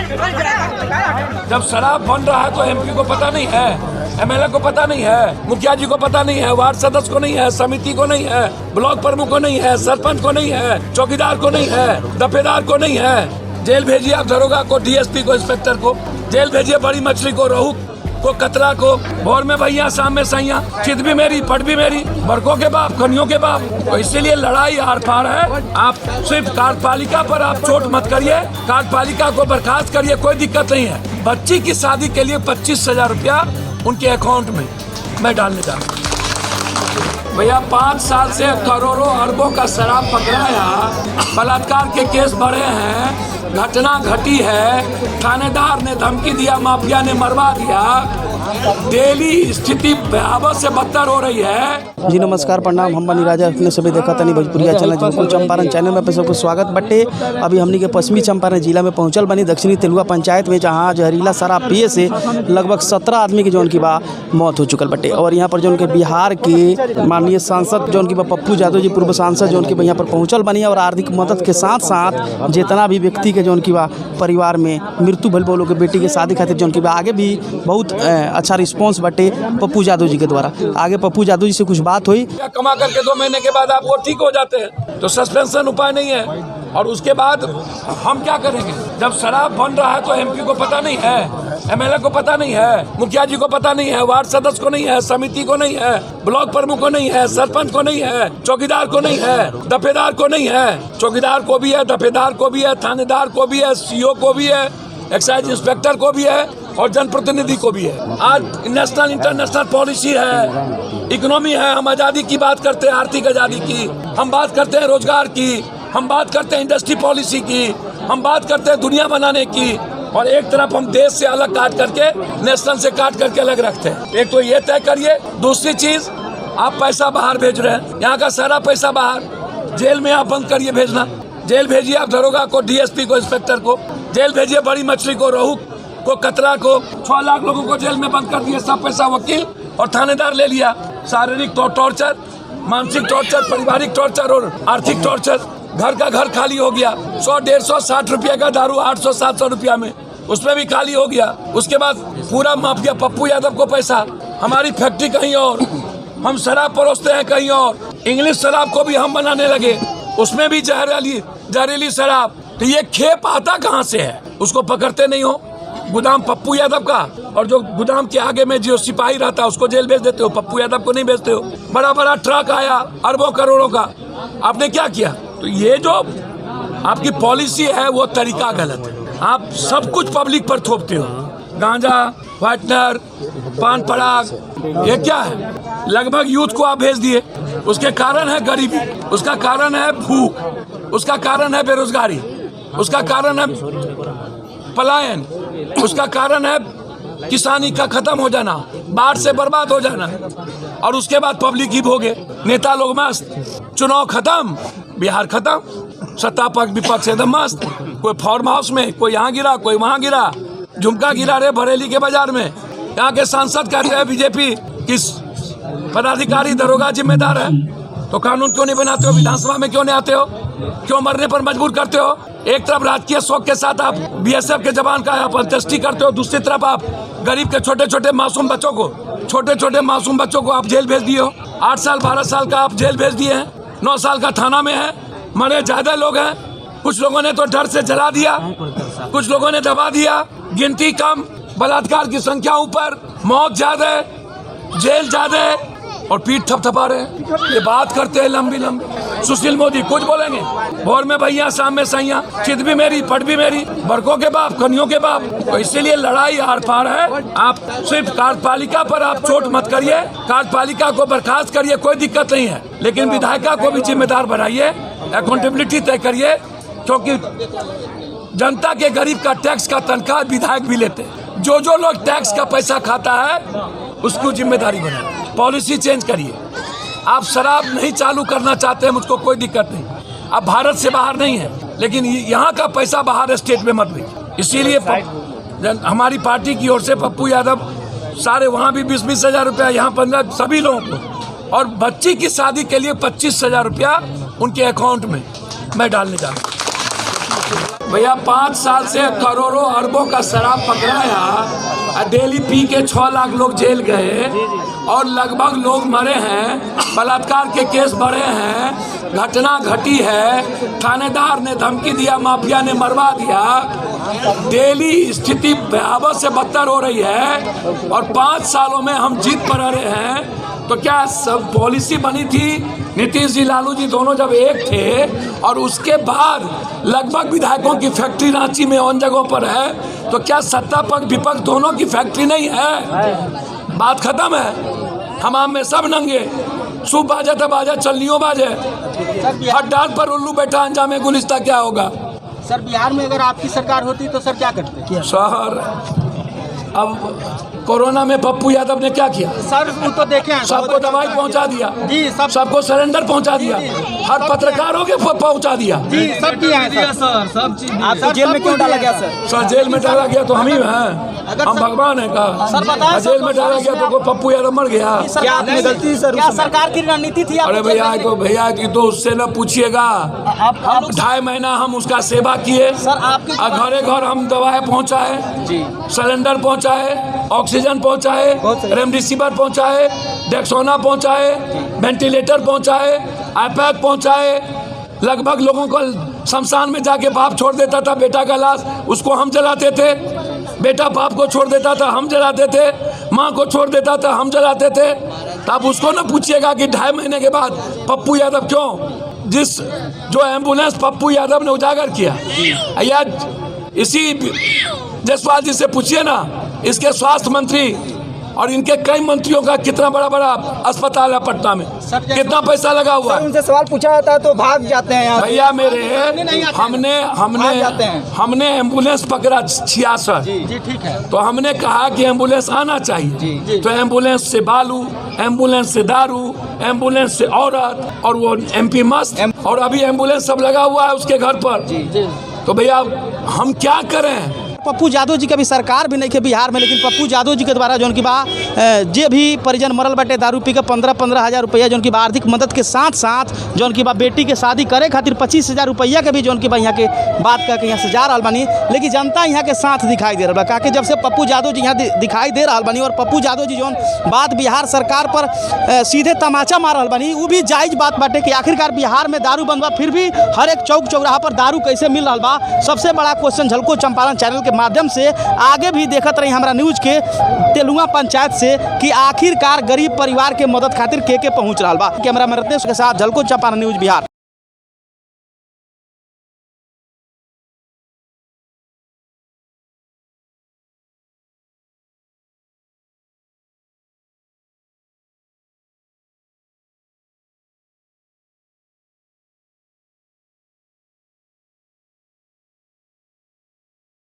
जब शराब बन रहा है तो एमपी को पता नहीं है, एमएलए को पता नहीं है, मुखिया जी को पता नहीं है, वार्ड सदस्य को नहीं है, समिति को नहीं है, ब्लॉक प्रमुख को नहीं है, सरपंच को नहीं है, चौकीदार को नहीं है, दफेदार को नहीं है। जेल भेजिए आप दरोगा को, डीएसपी को, इंस्पेक्टर को। जेल भेजिए बड़ी मछली को, रोहू को, कतरा को। भोर में भैया, शाम में सैया। चित भी मेरी, पट भी मेरी, बड़कों के बाप, कनियों के बाप। तो इसीलिए लड़ाई आर पार है। आप सिर्फ कार्यपालिका पर आप चोट मत करिए, कार्यपालिका को बर्खास्त करिए, कोई दिक्कत नहीं है। बच्ची की शादी के लिए 25,000 रुपया उनके अकाउंट में मैं डालने जा रहा हूँ। भैया 5 साल से करोड़ों अरबों का शराब पकड़ाया, बलात्कार के केस बढ़े हैं, घटना घटी है, थानेदार ने धमकी दिया, माफिया ने मरवा दिया, डेली स्थिति भयावह से बदतर हो रही है। जी नमस्कार, प्रणाम। हम बनी राजा अपने सभी देखा तनी भोजपुरिया चैनल जौनपुर चंपारण चैनल में सबको स्वागत बटे। अभी हमनी के पश्चिमी चंपारण जिला में पहुंचल बनी दक्षिणी तेलुआ पंचायत में, जहां जहरीला शराब पिए से लगभग 17 आदमी की जौन की बा मौत हो चुकल बटे। और यहाँ पर जौन के बिहार के माननीय सांसद जौन की बा पप्पू यादव जी, पूर्व सांसद जौन की यहाँ पर पहुँचल बनी और आर्थिक मदद के साथ साथ जितना भी व्यक्ति के जौन की बा परिवार में मृत्यु भल बोलो के बेटी के शादी खातिर जौन की बा आगे भी बहुत अच्छा रिस्पॉन्स बटे पप्पू यादव जी के द्वारा। आगे पप्पू यादव जी से कुछ बात हुई। कमा करके 2 महीने के बाद आप वो ठीक हो जाते हैं तो सस्पेंशन उपाय नहीं है। और उसके बाद हम क्या करेंगे? जब शराब बन रहा है तो एमपी को पता नहीं है, एमएलए को पता नहीं है, मुखिया जी को पता नहीं है, वार्ड सदस्य को नहीं है, समिति को नहीं है, ब्लॉक प्रमुख को नहीं है, सरपंच को नहीं है, चौकीदार को नहीं है, दफेदार को नहीं है। चौकीदार को भी है, दफेदार को भी है, थानेदार को भी है, सीओ को भी है, एक्साइज इंस्पेक्टर को भी है और जनप्रतिनिधि को भी है। आज नेशनल इंटरनेशनल पॉलिसी है, इकोनॉमी है। हम आज़ादी की बात करते हैं, आर्थिक आज़ादी की, हम बात करते हैं रोजगार की, हम बात करते हैं इंडस्ट्री पॉलिसी की, हम बात करते हैं दुनिया बनाने की। और एक तरफ हम देश से अलग काट करके, नेशनल से काट करके अलग रखते हैं। एक तो ये तय करिए। दूसरी चीज, आप पैसा बाहर भेज रहे हैं, यहाँ का सारा पैसा बाहर। जेल में आप बंद करिए भेजना। जेल भेजिए आप दरोगा को, डीएसपी को, इंस्पेक्टर को। जेल भेजिए बड़ी मछली को, रोहू को, कतरा को। 6 लाख लोगों को जेल में बंद कर दिए। सब पैसा वकील और थानेदार ले लिया। शारीरिक टॉर्चर, मानसिक टॉर्चर, पारिवारिक टॉर्चर और आर्थिक टॉर्चर। घर का घर खाली हो गया। 100, 150, 60 रुपये का दारू 800, 700 रुपया में, उसमें भी खाली हो गया। उसके बाद पूरा माफिया पप्पू यादव को पैसा। हमारी फैक्ट्री कहीं और, हम शराब परोसते हैं कहीं और। इंग्लिश शराब को भी हम बनाने लगे, उसमें भी जहरीली शराब। तो ये खेप आता कहाँ से है? उसको पकड़ते नहीं हो। गोदाम पप्पू यादव का, और जो गोदाम के आगे में जो सिपाही रहता है उसको जेल भेज देते हो, पप्पू यादव को नहीं भेजते हो। बड़ा बड़ा ट्रक आया अरबों करोड़ों का, आपने क्या किया? तो ये जो आपकी पॉलिसी है वो तरीका गलत है। आप सब कुछ पब्लिक पर थोपते हो। गांजा, व्हाइटनर, पान पराग, ये क्या है? लगभग यूथ को आप भेज दिए। उसके कारण है गरीबी, उसका कारण है भूख, उसका कारण है बेरोजगारी, उसका कारण है पलायन, उसका कारण है किसानी का खत्म हो जाना, बाढ़ से बर्बाद हो जाना। और उसके बाद पब्लिक ही भोगे। नेता लोग मस्त, चुनाव खत्म, बिहार खत्म, सत्ता पक्ष विपक्ष एकदम मस्त। कोई फार्म हाउस में, कोई यहाँ गिरा, कोई वहाँ गिरा, झुमका गिरा रे बरेली के बाजार में। यहाँ के सांसद कहते हैं बीजेपी किस पदाधिकारी दरोगा जिम्मेदार है। तो कानून क्यों नहीं बनाते हो? विधानसभा में क्यों नहीं आते हो? क्यों मरने पर मजबूर करते हो? एक तरफ राजकीय शौक के साथ आप बीएसएफ के जवान का आप अंत्येष्टि करते हो, दूसरी तरफ आप गरीब के छोटे छोटे मासूम बच्चों को आप जेल भेज दिए हो। 8 साल 12 साल का आप जेल भेज दिए हैं। 9 साल का थाना में है। मरे ज्यादा लोग हैं। कुछ लोगों ने तो डर से जला दिया, कुछ लोगों ने दबा दिया। गिनती कम, बलात्कार की संख्या ऊपर, मौत ज्यादा, जेल ज्यादा और पीठ थपथपा रहे हैं। ये बात करते हैं लंबी लंबी। सुशील मोदी कुछ बोलेंगे, भोर में भैया, शाम में सैया। चित भी मेरी, पट भी मेरी, बड़कों के बाप, कनियों के बाप। तो इसीलिए लड़ाई आर पार है। आप सिर्फ कार्यपालिका पर आप चोट मत करिए, कार्यपालिका को बर्खास्त करिए, कोई दिक्कत नहीं है। लेकिन विधायिका को भी जिम्मेदार बनाइए, अकाउंटेबिलिटी तय करिए। क्योंकि जनता के गरीब का टैक्स का तनख्वाह विधायक भी लेते हैं। जो लोग टैक्स का पैसा खाता है उसको जिम्मेदारी बनाए। पॉलिसी चेंज करिए। आप शराब नहीं चालू करना चाहते हैं, मुझको कोई दिक्कत नहीं। आप भारत से बाहर नहीं है, लेकिन यहाँ का पैसा बाहर स्टेट में मत भेजिए। इसीलिए हमारी पार्टी की ओर से पप्पू यादव सारे वहाँ भी 20-20 हज़ार रुपया, यहाँ 15, सभी लोगों को। और बच्ची की शादी के लिए 25,000 रुपया उनके अकाउंट में मैं डालने जा रहा हूँ। भैया 5 साल से करोड़ों अरबों का शराब पकड़ाया, डेली पी के 6 लाख लोग जेल गए और लगभग लोग मरे हैं, बलात्कार के केस बढ़े हैं, घटना घटी है, थानेदार ने धमकी दिया, माफिया ने मरवा दिया, डेली स्थिति भयावह से बदतर हो रही है और 5 सालों में हम जीत पर आ रहे हैं। तो क्या सब पॉलिसी बनी थी, नीतीश जी लालू जी दोनों जब एक थे और उसके बाद लगभग विधायकों की फैक्ट्री रांची में उन जगहों पर है, तो क्या सत्ता पक्ष विपक्ष दोनों की फैक्ट्री नहीं है? बात खत्म है। हमाम में सब नंगे, सूप बाजे तब बाजा चलनियों बाजे, हर डाल पर उल्लू बैठा, अंजाम गुलिस्ता क्या होगा? सर बिहार में अगर आपकी सरकार होती तो सर क्या करते? सर अब कोरोना में पप्पू यादव ने क्या किया? सर वो तो देखे हैं, सबको दवाई पहुंचा दिया जी, सबको सिलेंडर पहुंचा दिया, हर पत्रकारों के पहुंचा दिया जी, सब किया है सर, सब चीज। आपको जेल में क्यों डाला गया सर? सर जेल में डाला गया तो हम ही हैं, हम भगवान है का? सर बताएं, जेल में डाला गया तो पप्पू यादव मर गया? क्या आपने गलती सर? क्या सरकार की रणनीति थी? अरे भैया की तो उससे न पूछिएगा। 2.5 महीना हम उसका सेवा किए सर, आपके घरे घर हम दवाएं पहुंचाए, सिलेंडर पहुंचाए, ऑक्सीजन पहुंचाए, रेमडेसिविर पहुंचाए, डेक्सोना पहुंचाए, वेंटिलेटर पहुंचाए, आईपैड पहुंचाए। लगभग लोगों को शमशान में जाके बाप छोड़ देता था बेटा का लाश, उसको हम जलाते थे। बेटा बाप को छोड़ देता था, हम जलाते थे। माँ को छोड़ देता था, हम जलाते थे। तब उसको ना पूछिएगा कि 2.5 महीने के बाद पप्पू यादव क्यों? जो एम्बुलेंस पप्पू यादव ने उजागर किया, या इसी जायसवाल जी से पूछिए ना, इसके स्वास्थ्य मंत्री और इनके कई मंत्रियों का कितना बड़ा अस्पताल है पटना में, कितना पैसा लगा हुआ है। उनसे सवाल पूछा जाता है तो भाग जाते हैं भैया मेरे। हमने एम्बुलेंस पकड़ा 66। जी ठीक है। तो हमने कहा कि एम्बुलेंस आना चाहिए, तो एम्बुलेंस से बालू, एम्बुलेंस से दारू, एम्बुलेंस से औरत, और वो MP मस्त, और अभी एम्बुलेंस सब लगा हुआ है उसके घर पर। तो भैया हम क्या करें? पप्पू यादव जी के भी सरकार भी नहीं के बिहार में, लेकिन पप्पू यादव जी के द्वारा जौन की बा जे भी परिजन मरल बाटे दारू पी के 15-15 हज़ार रुपया जौन की बा आर्थिक मदद के साथ साथ जौन की बा बेटी के शादी करे खातिर 25,000 रुपया के भी जौन की बा यहाँ के बात करके यहाँ से जा रहा बानी। लेकिन जनता यहाँ के साथ दिखाई दे रहा है, जब से पप्पू यादव जी यहाँ दिखाई दे रहा बानी और पप्पू यादव जी जौन बात बिहार सरकार पर सीधे तमाचा मार रहा बानी, वो भी जायज़ बात बाटे कि आखिरकार बिहार में दारू बंद बा, फिर भी हर एक चौक चौराहा पर दारू कैसे मिल रहा बा। सबसे बड़ा क्वेश्चन झलको चंपारण चैनल के माध्यम से आगे भी देखत रही हमारा न्यूज के तेलुआ पंचायत से कि आखिरकार गरीब परिवार के मदद खातिर के पहुंच रहा बा। कैमरा मैन रत्नेश के साथ झलको चंपारण न्यूज बिहार।